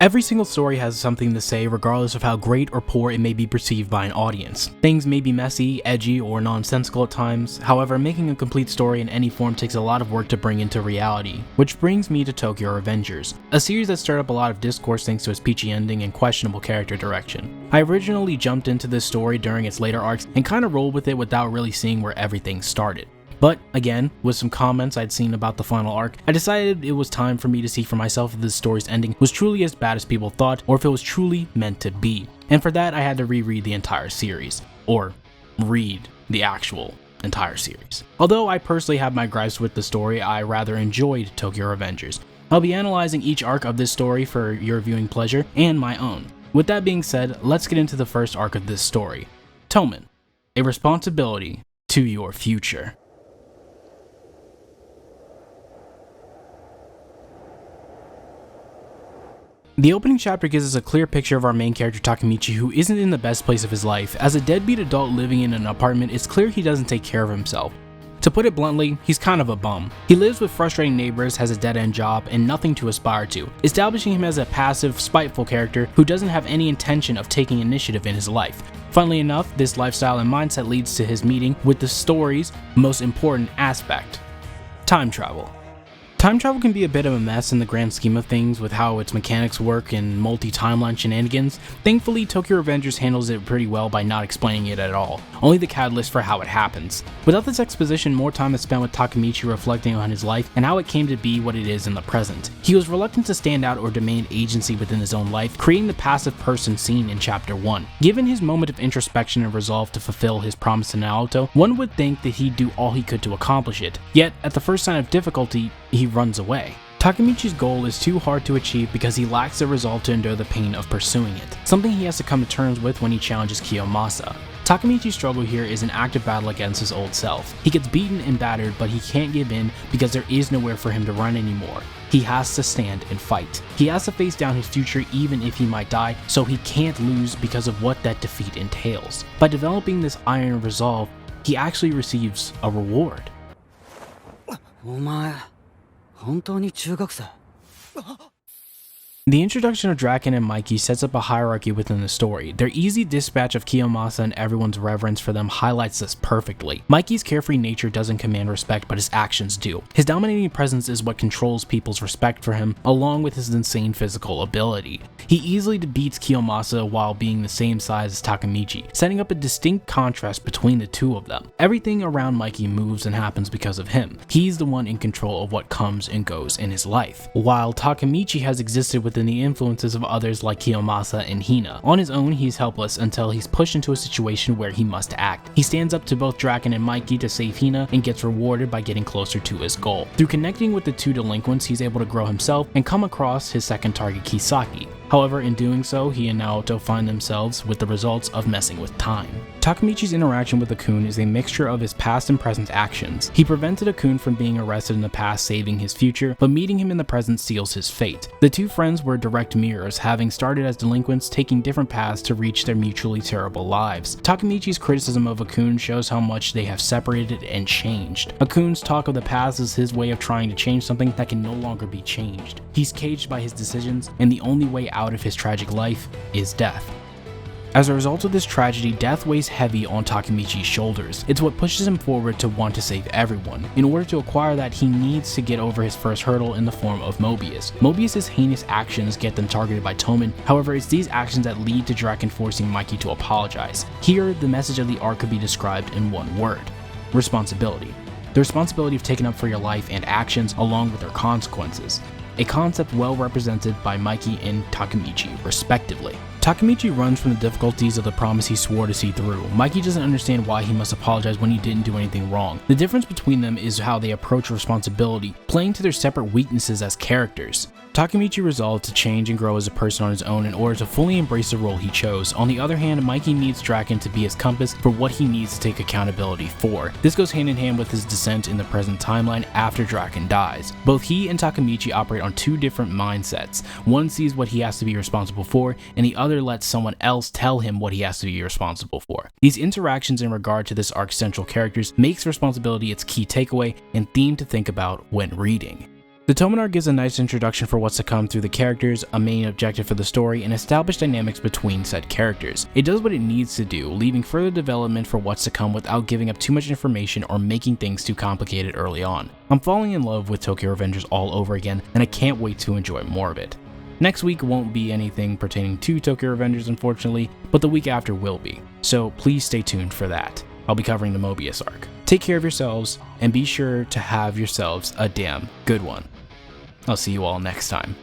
Every single story has something to say regardless of how great or poor it may be perceived by an audience. Things may be messy, edgy, or nonsensical at times, however making a complete story in any form takes a lot of work to bring into reality. Which brings me to Tokyo Revengers, a series that stirred up a lot of discourse thanks to its peachy ending and questionable character direction. I originally jumped into this story during its later arcs and kinda rolled with it without really seeing where everything started. But again, with some comments I'd seen about the final arc, I decided it was time for me to see for myself if this story's ending was truly as bad as people thought, or if it was truly meant to be. And for that, I had to reread the entire series. Or read the actual entire series. Although I personally have my gripes with the story, I rather enjoyed Tokyo Revengers. I'll be analyzing each arc of this story for your viewing pleasure and my own. With that being said, let's get into the first arc of this story. Toman, a responsibility to your future. The opening chapter gives us a clear picture of our main character Takemichi, who isn't in the best place of his life. As a deadbeat adult living in an apartment, it's clear he doesn't take care of himself. To put it bluntly, he's kind of a bum. He lives with frustrating neighbors, has a dead-end job, and nothing to aspire to, establishing him as a passive, spiteful character who doesn't have any intention of taking initiative in his life. Funnily enough, this lifestyle and mindset leads to his meeting with the story's most important aspect: time travel. Time travel can be a bit of a mess in the grand scheme of things with how its mechanics work and multi-timeline shenanigans. Thankfully, Tokyo Revengers handles it pretty well by not explaining it at all, only the catalyst for how it happens. Without this exposition, more time is spent with Takemichi reflecting on his life and how it came to be what it is in the present. He was reluctant to stand out or demand agency within his own life, creating the passive person seen in Chapter 1. Given his moment of introspection and resolve to fulfill his promise to Naoto, one would think that he'd do all he could to accomplish it. Yet, at the first sign of difficulty, he runs away. Takemichi's goal is too hard to achieve because he lacks the resolve to endure the pain of pursuing it, something he has to come to terms with when he challenges Kiyomasa. Takemichi's struggle here is an active battle against his old self. He gets beaten and battered, but he can't give in because there is nowhere for him to run anymore. He has to stand and fight. He has to face down his future even if he might die, so he can't lose because of what that defeat entails. By developing this iron resolve, he actually receives a reward. お前本当に中学生 The introduction of Draken and Mikey sets up a hierarchy within the story. Their easy dispatch of Kiyomasa and everyone's reverence for them highlights this perfectly. Mikey's carefree nature doesn't command respect, but his actions do. His dominating presence is what controls people's respect for him, along with his insane physical ability. He easily beats Kiyomasa while being the same size as Takemichi, setting up a distinct contrast between the two of them. Everything around Mikey moves and happens because of him. He's the one in control of what comes and goes in his life, while Takemichi has existed within the influences of others like Kiyomasa and Hina. On his own, he's helpless until he's pushed into a situation where he must act. He stands up to both Draken and Mikey to save Hina and gets rewarded by getting closer to his goal. Through connecting with the two delinquents, he's able to grow himself and come across his second target, Kisaki. However, in doing so, he and Naoto find themselves with the results of messing with time. Takemichi's interaction with Akun is a mixture of his past and present actions. He prevented Akun from being arrested in the past, saving his future, but meeting him in the present seals his fate. The two friends were direct mirrors, having started as delinquents, taking different paths to reach their mutually terrible lives. Takemichi's criticism of Akun shows how much they have separated and changed. Akun's talk of the past is his way of trying to change something that can no longer be changed. He's caged by his decisions, and the only way out of his tragic life is death. As a result of this tragedy, death weighs heavy on Takemichi's shoulders. It's what pushes him forward to want to save everyone. In order to acquire that, he needs to get over his first hurdle in the form of Mobius. Mobius's heinous actions get them targeted by Toman, however it's these actions that lead to Draken forcing Mikey to apologize. Here, the message of the arc could be described in one word: responsibility. The responsibility of taking up for your life and actions along with their consequences. A concept well represented by Mikey and Takemichi, respectively. Takemichi runs from the difficulties of the promise he swore to see through. Mikey doesn't understand why he must apologize when he didn't do anything wrong. The difference between them is how they approach responsibility, playing to their separate weaknesses as characters. Takemichi resolved to change and grow as a person on his own in order to fully embrace the role he chose. On the other hand, Mikey needs Draken to be his compass for what he needs to take accountability for. This goes hand in hand with his descent in the present timeline after Draken dies. Both he and Takemichi operate on two different mindsets. One sees what he has to be responsible for, and the other lets someone else tell him what he has to be responsible for. These interactions in regard to this arc's central characters makes responsibility its key takeaway and theme to think about when reading. The Toman arc gives a nice introduction for what's to come through the characters, a main objective for the story, and established dynamics between said characters. It does what it needs to do, leaving further development for what's to come without giving up too much information or making things too complicated early on. I'm falling in love with Tokyo Revengers all over again, and I can't wait to enjoy more of it. Next week won't be anything pertaining to Tokyo Revengers, unfortunately, but the week after will be, so please stay tuned for that. I'll be covering the Mobius arc. Take care of yourselves, and be sure to have yourselves a damn good one. I'll see you all next time.